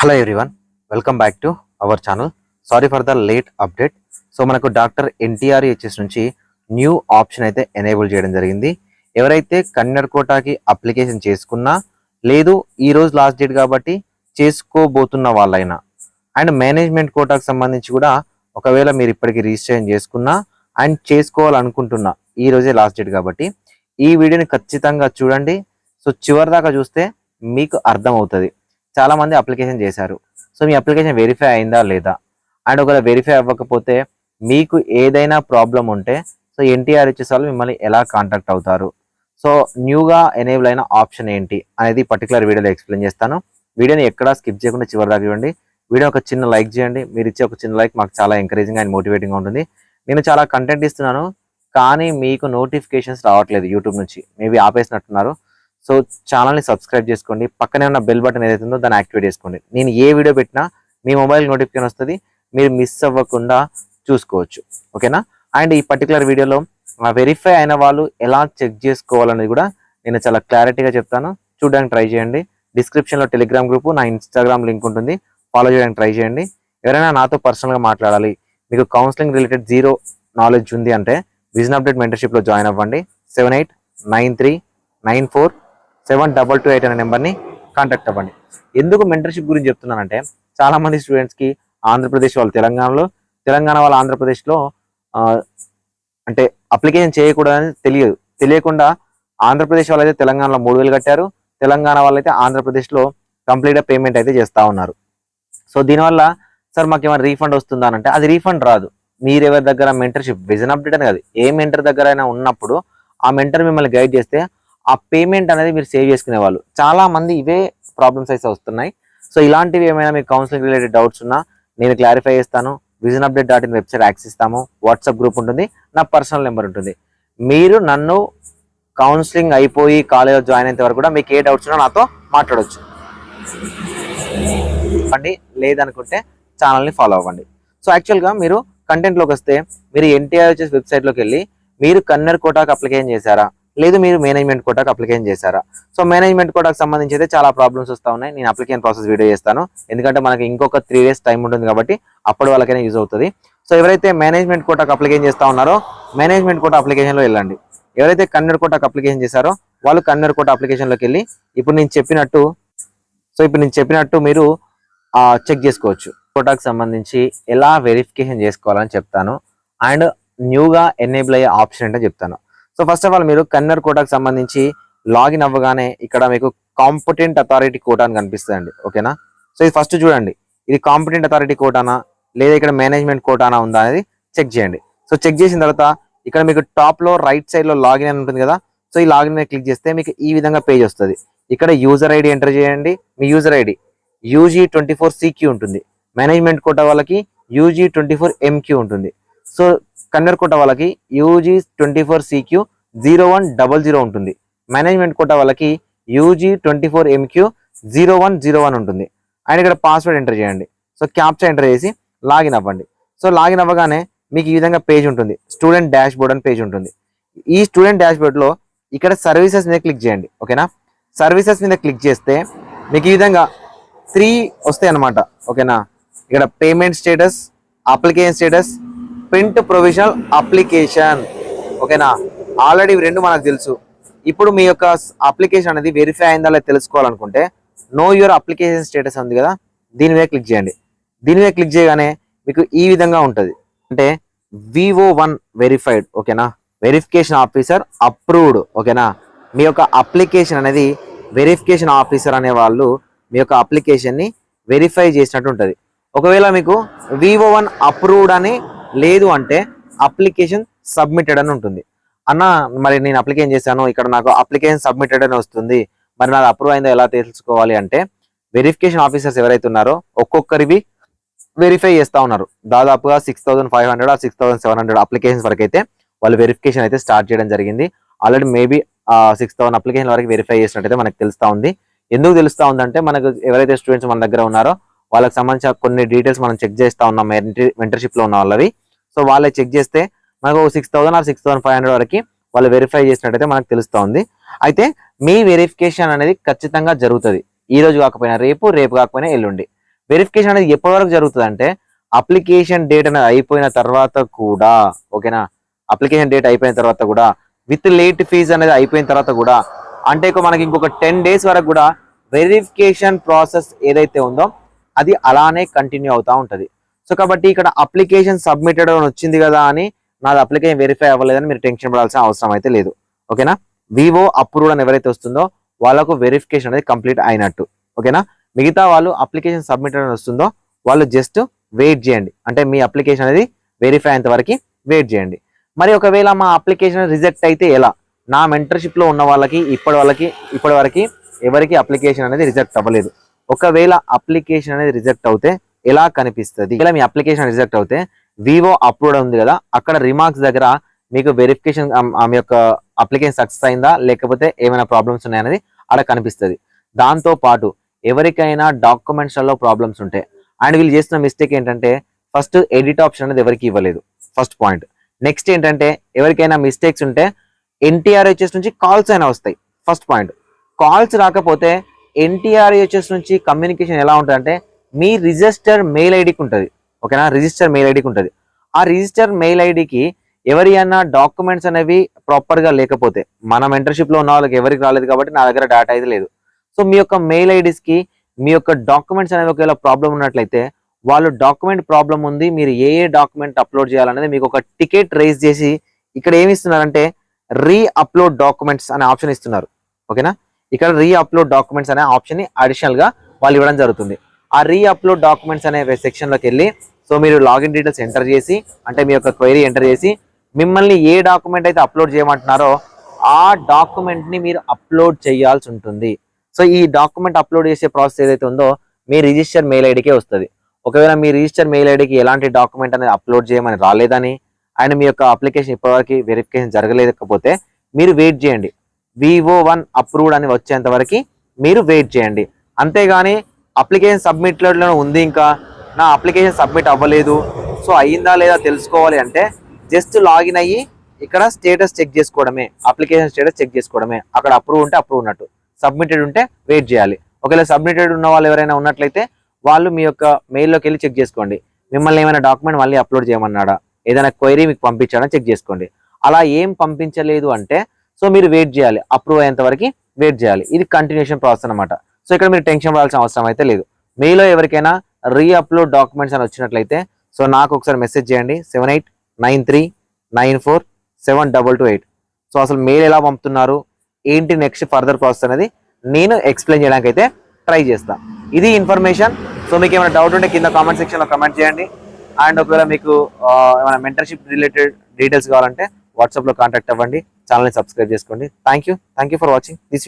Hello everyone, welcome back to our channel. Sorry for the late update. So మనకు doctor NTRHS నుంచి new option అయితే enable చేయడం జరిగింది. ఎవరైతే కన్నడ కోటాకి అప్లికేషన్ చేసుకున్నా లేదు ఈ రోజు లాస్ట్ డేట్ కాబట్టి చేసుకోబోతున్న వాళ్ళైనా అండ్ మేనేజ్మెంట్ కోటాకు సంబంధించి కూడా ఒకవేళ మీరు ఇప్పటికి రిజిస్ట్రేషన్ చేసుకున్నా అండ్ చేసుకోవాలనుకుంటున్నా ఈ రోజే లాస్ట్ డేట్ కాబట్టి ఈ వీడియోని ఖచ్చితంగా చూడండి. సో చివరి దాకా చూస్తే మీకు అర్థమవుతుంది. చాలా మంది అప్లికేషన్ చేశారు, సో మీ అప్లికేషన్ వెరిఫై అయిందా లేదా అండ్ ఒకవేళ వెరిఫై అవ్వకపోతే మీకు ఏదైనా ప్రాబ్లం ఉంటే సో NTRHS వాళ్ళు మిమ్మల్ని ఎలా కాంటాక్ట్ అవుతారు, సో న్యూగా ఎనేబుల్ అయిన ఆప్షన్ ఏంటి అనేది పర్టికులర్ వీడియోలో ఎక్స్ప్లెయిన్ చేస్తాను. వీడియోని ఎక్కడా స్కిప్ చేయకుండా చివరి దాకా చూడండి. వీడియో ఒక చిన్న లైక్ చేయండి. మీరు ఇచ్చే ఒక చిన్న లైక్ మాకు చాలా ఎంకరేజింగ్ అండ్ మోటివేటింగ్ ఉంటుంది. నేను చాలా కంటెంట్ ఇస్తున్నాను కానీ మీకు నోటిఫికేషన్స్ రావట్లేదు యూట్యూబ్ నుంచి, మేబీ ఆపేసినట్టున్నారు. సో ఛానల్ని సబ్స్క్రైబ్ చేసుకోండి. పక్కనే ఉన్న బెల్ బటన్ ఏదైతే ఉందో దాన్ని యాక్టివేట్ చేసుకోండి. నేను ఏ వీడియో పెట్టినా మీ మొబైల్ నోటిఫికేషన్ వస్తుంది, మీరు మిస్ అవ్వకుండా చూసుకోవచ్చు. ఓకేనా? అండ్ ఈ పర్టికులర్ వీడియోలో వెరిఫై అయిన వాళ్ళు ఎలా చెక్ చేసుకోవాలనేది కూడా నేను చాలా క్లారిటీగా చెప్తాను. చూడడానికి ట్రై చేయండి. డిస్క్రిప్షన్లో టెలిగ్రామ్ గ్రూప్, నా ఇన్స్టాగ్రామ్ లింక్ ఉంటుంది, ఫాలో చేయడానికి ట్రై చేయండి. ఎవరైనా నాతో పర్సనల్గా మాట్లాడాలి, మీకు కౌన్సిలింగ్ రిలేటెడ్ జీరో నాలెడ్జ్ ఉంది అంటే విజన్ అప్డేట్ మెంటర్షిప్లో జాయిన్ అవ్వండి. 7893947228 అనే నెంబర్ని కాంటాక్ట్ అవ్వండి. ఎందుకు మెంటర్షిప్ గురించి చెప్తున్నానంటే చాలా మంది స్టూడెంట్స్కి ఆంధ్రప్రదేశ్ వాళ్ళు తెలంగాణ వాళ్ళు ఆంధ్రప్రదేశ్లో అంటే అప్లికేషన్ చేయకూడదని తెలియకుండా ఆంధ్రప్రదేశ్ వాళ్ళు అయితే తెలంగాణలో 3000 కట్టారు, తెలంగాణ వాళ్ళైతే ఆంధ్రప్రదేశ్లో కంప్లీట్గా పేమెంట్ అయితే చేస్తూ ఉన్నారు. సో దీనివల్ల సార్ మాకు ఏమైనా రీఫండ్ వస్తుందా అంటే అది రీఫండ్ రాదు. మీరు ఎవరి దగ్గర మెంటర్షిప్ విజన్ అప్డేట్ అని కాదు, ఏ మెంటర్ దగ్గర అయినా ఉన్నప్పుడు ఆ మెంటర్ మిమ్మల్ని గైడ్ చేస్తే ఆ పేమెంట్ అనేది మీరు సేవ్ చేసుకునే వాళ్ళు. చాలా మంది ఇవే ప్రాబ్లమ్స్ అయితే వస్తున్నాయి. సో ఇలాంటివి ఏమైనా మీకు కౌన్సిలింగ్ రిలేటెడ్ డౌట్స్ ఉన్నా నేను క్లారిఫై చేస్తాను. visionupdate.in వెబ్సైట్ యాక్సెస్ ఇస్తాము, వాట్సాప్ గ్రూప్ ఉంటుంది, నా పర్సనల్ నెంబర్ ఉంటుంది. మీరు నన్ను కౌన్సిలింగ్ అయిపోయి కాలేజ్లో జాయిన్ అయిన వరకు కూడా మీకు ఏ డౌట్స్ ఉన్నా నాతో మాట్లాడవచ్చు అండి. లేదనుకుంటే ఛానల్ని ఫాలో అవ్వండి. సో యాక్చువల్గా మీరు కంటెంట్లోకి వస్తే మీరు NTRHS వెబ్సైట్లోకి వెళ్ళి మీరు కన్నడ కోటాకు అప్లికేషన్ చేశారా, లేదు మీరు మేనేజ్మెంట్ కోటాకు అప్లికేషన్ చేశారా. సో మేనేజ్మెంట్ కోటాకు సంబంధించి అయితే చాలా ప్రాబ్లమ్స్ వస్తూ ఉన్నాయి. నేను అప్లికేషన్ ప్రాసెస్ వీడియో చేస్తాను, ఎందుకంటే మనకి ఇంకొక 3 days టైం ఉంటుంది కాబట్టి అప్పుడు వాళ్ళకైనా యూజ్ అవుతుంది. సో ఎవరైతే మేనేజ్మెంట్ కోటాకు అప్లికేషన్ చేస్తూ ఉన్నారో మేనేజ్మెంట్ కోటా అప్లికేషన్లో వెళ్ళండి. ఎవరైతే కన్నడ కోటాకు అప్లికేషన్ చేశారో వాళ్ళు కన్నడ కోటా అప్లికేషన్లోకి వెళ్ళి ఇప్పుడు నేను చెప్పినట్టు మీరు చెక్ చేసుకోవచ్చు. కోటాకు సంబంధించి ఎలా వెరిఫికేషన్ చేసుకోవాలని చెప్తాను అండ్ న్యూగా ఎనేబుల్ అయ్యే ఆప్షన్ అంటే చెప్తాను. సో ఫస్ట్ ఆఫ్ ఆల్ మీరు కన్నడ కోటాకు సంబంధించి లాగిన్ అవ్వగానే ఇక్కడ మీకు కాంపిటెంట్ అథారిటీ కోటా అని కనిపిస్తుందండి. ఓకేనా? సో ఇది ఫస్ట్ చూడండి, ఇది కాంపిటెంట్ అథారిటీ కోటానా లేదా ఇక్కడ మేనేజ్మెంట్ కోటానా ఉందా అనేది చెక్ చేయండి. సో చెక్ చేసిన తర్వాత ఇక్కడ మీకు టాప్లో రైట్ సైడ్లో లాగిన్ అని ఉంటుంది కదా. సో ఈ లాగిన్ మీద క్లిక్ చేస్తే మీకు ఈ విధంగా పేజ్ వస్తుంది. ఇక్కడ యూజర్ ఐడి ఎంటర్ చేయండి. మీ యూజర్ ఐడి UG24CQ ఉంటుంది. మేనేజ్మెంట్ కోటా వాళ్ళకి UG24MQ ఉంటుంది. సో కన్నడ కోటా వాళ్ళకి UG24CQ 0100 ఉంటుంది. మేనేజ్మెంట్ కోటా వాళ్ళకి UG24MQ 0101 ఉంటుంది. అండ్ ఇక్కడ పాస్వర్డ్ ఎంటర్ చేయండి. సో క్యాప్చా ఎంటర్ చేసి లాగిన్ అవ్వండి. సో లాగిన్ అవ్వగానే మీకు ఈ విధంగా పేజ్ ఉంటుంది, స్టూడెంట్ డాష్ బోర్డ్ అని పేజ్ ఉంటుంది. ఈ స్టూడెంట్ డాష్ బోర్డ్లో ఇక్కడ సర్వీసెస్ మీద క్లిక్ చేయండి. ఓకేనా? సర్వీసెస్ మీద క్లిక్ చేస్తే మీకు ఈ విధంగా 3 వస్తాయి అన్నమాట. ఓకేనా? ఇక్కడ payment status, application status, print provisional application. ఓకేనా? ఆల్రెడీ ఇవి 2 మనకు తెలుసు. ఇప్పుడు మీ యొక్క అప్లికేషన్ అనేది వెరిఫై అయిందా లేదా తెలుసుకోవాలనుకుంటే నో యువర్ అప్లికేషన్ స్టేటస్ ఉంది కదా, దీని మీద క్లిక్ చేయండి. దీని మీద క్లిక్ చేయగానే మీకు ఈ విధంగా ఉంటుంది, అంటే VO1 వెరిఫైడ్. ఓకేనా? Verification officer approved. ఓకేనా? మీ యొక్క అప్లికేషన్ అనేది వెరిఫికేషన్ ఆఫీసర్ అనే వాళ్ళు మీ యొక్క అప్లికేషన్ని వెరిఫై చేసినట్టు ఉంటుంది. ఒకవేళ మీకు VO1 అప్రూవ్డ్ అని లేదు అంటే అప్లికేషన్ సబ్మిటెడ్ అని ఉంటుంది. అన్న మరి నేను అప్లికేషన్ చేశాను, ఇక్కడ నాకు అప్లికేషన్ సబ్మిటెడ్ అని వస్తుంది, మరి నాకు అప్రూవ్ అయిందో ఎలా తెలుసుకోవాలి అంటే వెరిఫికేషన్ ఆఫీసర్స్ ఎవరైతే ఉన్నారో ఒక్కొక్కరివి వెరిఫై చేస్తూ ఉన్నారు. దాదాపుగా 6500 ఆ 6700 అప్లికేషన్స్ వరకు అయితే వాళ్ళు వెరిఫికేషన్ అయితే స్టార్ట్ చేయడం జరిగింది. ఆల్రెడీ మేబీ 6000 అప్లికేషన్ వరకు వెరిఫై చేసినట్టయితే మనకు తెలుస్తూ ఉంది. ఎందుకు తెలుస్తూ ఉందంటే మనకు ఎవరైతే స్టూడెంట్స్ మన దగ్గర ఉన్నారో వాళ్ళకి సంబంధించిన కొన్ని డీటెయిల్స్ మనం చెక్ చేస్తూ ఉన్నాం మెంటర్షిప్లో ఉన్న వాళ్ళవి. సో వాళ్ళే చెక్ చేస్తే మనకు 6000 ఆర్ 6500 వరకు వాళ్ళు వెరిఫై చేసినట్టయితే మనకు తెలుస్తూ ఉంది. అయితే మీ వెరిఫికేషన్ అనేది ఖచ్చితంగా జరుగుతుంది. ఈ రోజు కాకపోయినా రేపు, రేపు కాకపోయినా ఎల్లుండి. వెరిఫికేషన్ అనేది ఎప్పటి వరకు జరుగుతుంది అంటే అప్లికేషన్ డేట్ అనేది అయిపోయిన తర్వాత కూడా, ఓకేనా, అప్లికేషన్ డేట్ అయిపోయిన తర్వాత కూడా విత్ లేట్ ఫీజ్ అనేది అయిపోయిన తర్వాత కూడా, అంటే మనకి ఇంకొక 10 days వరకు కూడా వెరిఫికేషన్ ప్రాసెస్ ఏదైతే ఉందో అది అలానే కంటిన్యూ అవుతా ఉంటుంది. సో కాబట్టి ఇక్కడ అప్లికేషన్ సబ్మిటెడ్ అని వచ్చింది కదా అని నాది అప్లికేషన్ వెరిఫై అవ్వలేదని మీరు టెన్షన్ పడాల్సిన అవసరం అయితే లేదు, ఓకేనా. వివో అప్రూవ్డ్ అని ఎవరైతే వస్తుందో వాళ్ళకు వెరిఫికేషన్ అనేది కంప్లీట్ అయినట్టు, ఓకేనా. మిగతా వాళ్ళు అప్లికేషన్ సబ్మిటెడ్ అని వస్తుందో వాళ్ళు జస్ట్ వెయిట్ చేయండి, అంటే మీ అప్లికేషన్ అనేది వెరిఫై అయ్యేంత వరకు వెయిట్ చేయండి. మరి ఒకవేళ మా అప్లికేషన్ రిజెక్ట్ అయితే ఎలా? నా మెంటర్షిప్ లో ఉన్న వాళ్ళకి ఇప్పటి వరకు ఎవరికి అప్లికేషన్ అనేది రిజెక్ట్ అవ్వలేదు. ఒకవేళ అప్లికేషన్ అనేది రిజెక్ట్ అవుతే ఎలా కనిపిస్తుంది? ఇలా మీ అప్లికేషన్ రిజెక్ట్ అవుతే వివో అప్రూవ్డ్ ఉంది కదా, అక్కడ రిమార్క్స్ దగ్గర మీకు వెరిఫికేషన్ మీ యొక్క అప్లికేషన్ సక్సెస్ అయిందా లేకపోతే ఏమైనా ప్రాబ్లమ్స్ ఉన్నాయనేది అక్కడ కనిపిస్తుంది. దాంతో పాటు ఎవరికైనా డాక్యుమెంట్స్లలో ప్రాబ్లమ్స్ ఉంటాయి అండ్ వీళ్ళు చేస్తున్న మిస్టేక్ ఏంటంటే ఫస్ట్ ఎడిట్ ఆప్షన్ అనేది ఎవరికి ఇవ్వలేదు, ఫస్ట్ పాయింట్. నెక్స్ట్ ఏంటంటే ఎవరికైనా మిస్టేక్స్ ఉంటే ఎన్టీఆర్హెచ్ఎస్ నుంచి కాల్స్ అయినా వస్తాయి, ఫస్ట్ పాయింట్. కాల్స్ రాకపోతే ఎన్టీఆర్హెచ్ఎస్ నుంచి కమ్యూనికేషన్ ఎలా ఉంటుంది అంటే మీ రిజిస్టర్ మెయిల్ ఐడికి ఉంటుంది, ఓకేనా, రిజిస్టర్ మెయిల్ ఐడికి ఉంటుంది. ఆ రిజిస్టర్ మెయిల్ ఐడికి ఎవరైనా డాక్యుమెంట్స్ అనేవి ప్రాపర్గా లేకపోతే, మన మెంటర్షిప్ లో ఉన్న వాళ్ళకి ఎవరికి రాలేదు కాబట్టి నా దగ్గర డేటా అయితే లేదు. సో మీ యొక్క మెయిల్ ఐడీస్కి మీ యొక్క డాక్యుమెంట్స్ అనేవి ఒకవేళ ప్రాబ్లం ఉన్నట్లయితే వాళ్ళు డాక్యుమెంట్ ప్రాబ్లం ఉంది, మీరు ఏ డాక్యుమెంట్ అప్లోడ్ చేయాలనేది మీకు ఒక టికెట్ రేజ్ చేసి ఇక్కడ ఏమి ఇస్తున్నారంటే రీ అప్లోడ్ డాక్యుమెంట్స్ అనే ఆప్షన్ ఇస్తున్నారు, ఓకేనా. ఇక్కడ రీ అప్లోడ్ డాక్యుమెంట్స్ అనే ఆప్షన్ ని అడిషనల్ గా వాళ్ళు ఇవ్వడం జరుగుతుంది. ఆ రీ అప్లోడ్ డాక్యుమెంట్స్ అనే సెక్షన్ లోకి వెళ్ళి సో మీరు లాగిన్ డీటెయిల్స్ ఎంటర్ చేసి, అంటే మీ యొక్క క్వైరీ ఎంటర్ చేసి మిమ్మల్ని ఏ డాక్యుమెంట్ అయితే అప్లోడ్ చేయమంటున్నారో ఆ డాక్యుమెంట్ ని మీరు అప్లోడ్ చేయాల్సి ఉంటుంది. సో ఈ డాక్యుమెంట్ అప్లోడ్ చేసే ప్రాసెస్ ఏదైతే ఉందో మీ రిజిస్టర్ మెయిల్ ఐడికే వస్తుంది. ఒకవేళ మీ రిజిస్టర్ మెయిల్ ఐడికి ఎలాంటి డాక్యుమెంట్ అనేది అప్లోడ్ చేయమని రాలేదని అండ్ మీ యొక్క అప్లికేషన్ ఇప్పటివరకు వెరిఫికేషన్ జరగలేకపోతే మీరు వెయిట్ చేయండి, vivo1 అప్రూవ్డ్ అని వచ్చేంత వరకు మీరు వెయిట్ చేయండి. అంతేగాని అప్లికేషన్ సబ్మిట్లో ఉంది ఇంకా నా అప్లికేషన్ సబ్మిట్ అవ్వలేదు, సో అయ్యిందా లేదా తెలుసుకోవాలి అంటే జస్ట్ లాగిన్ అయ్యి ఇక్కడ స్టేటస్ చెక్ చేసుకోవడమే, అప్లికేషన్ స్టేటస్ చెక్ చేసుకోవడమే. అక్కడ అప్రూవ్ ఉంటే అప్రూవ్ ఉన్నట్టు, సబ్మిటెడ్ ఉంటే వెయిట్ చేయాలి. ఒకవేళ సబ్మిటెడ్ ఉన్న వాళ్ళు ఎవరైనా ఉన్నట్లయితే వాళ్ళు మీ యొక్క మెయిల్లోకి వెళ్ళి చెక్ చేసుకోండి, మిమ్మల్ని ఏమైనా డాక్యుమెంట్ మళ్ళీ అప్లోడ్ చేయమన్నాడా, ఏదైనా క్వైరీ మీకు పంపించాడని చెక్ చేసుకోండి. అలా ఏం పంపించలేదు అంటే సో మీరు వెయిట్ చేయాలి, అప్రూవ్ అయ్యేంత వరకు వెయిట్ చేయాలి. ఇది కంటిన్యూషన్ ప్రాసెస్ అనమాట. సో ఇక్కడ మీరు టెన్షన్ పడాల్సిన అవసరం అయితే లేదు. మీలో ఎవరికైనా రీ అప్లోడ్ డాక్యుమెంట్స్ అని వచ్చినట్లయితే సో నాకు ఒకసారి మెసేజ్ చేయండి 7893947228. సో అసలు మెయిల్ ఎలా పంపుతున్నారు, ఏంటి నెక్స్ట్ ఫర్దర్ ప్రాసెస్ అనేది నేను ఎక్స్ప్లెయిన్ చేయడానికి అయితే ట్రై చేస్తాను. ఇది ఇన్ఫర్మేషన్. సో మీకు ఏమైనా డౌట్ ఉంటే కింద కామెంట్ సెక్షన్లో కమెంట్ చేయండి. అండ్ ఒకవేళ మీకు ఏమైనా మెంటర్షిప్ రిలేటెడ్ డీటెయిల్స్ కావాలంటే వాట్సాప్లో కాంటాక్ట్ అవ్వండి, ఛానల్ని సబ్స్క్రైబ్ చేసుకోండి. Thank you for watching this.